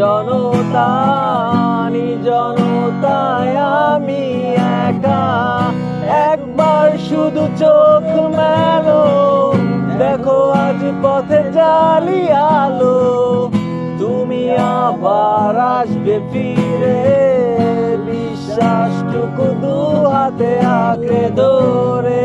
নির্জনতা নির্জনতায় আমি একা। একবার শুধু চোখ মেলো, দেখো আজ পথে জালি আলো। তুমি আবার আসবে ফিরে, বিশ্বাসটুকু দু হাতে আঁকড়ে ধরে।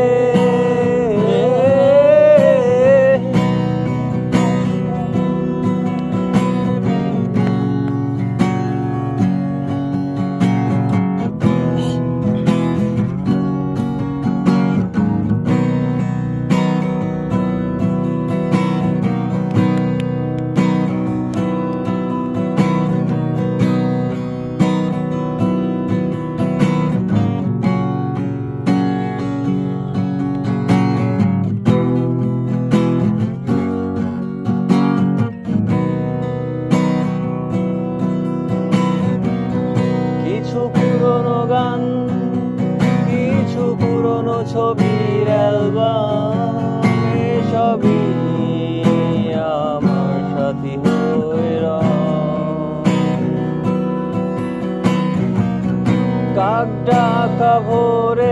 কিছু পুরনো গান, কিছু পুরনো ছবির অ্যালবাম, এসবই আমার সাথী হয়ে কাক ডাকা ভোরে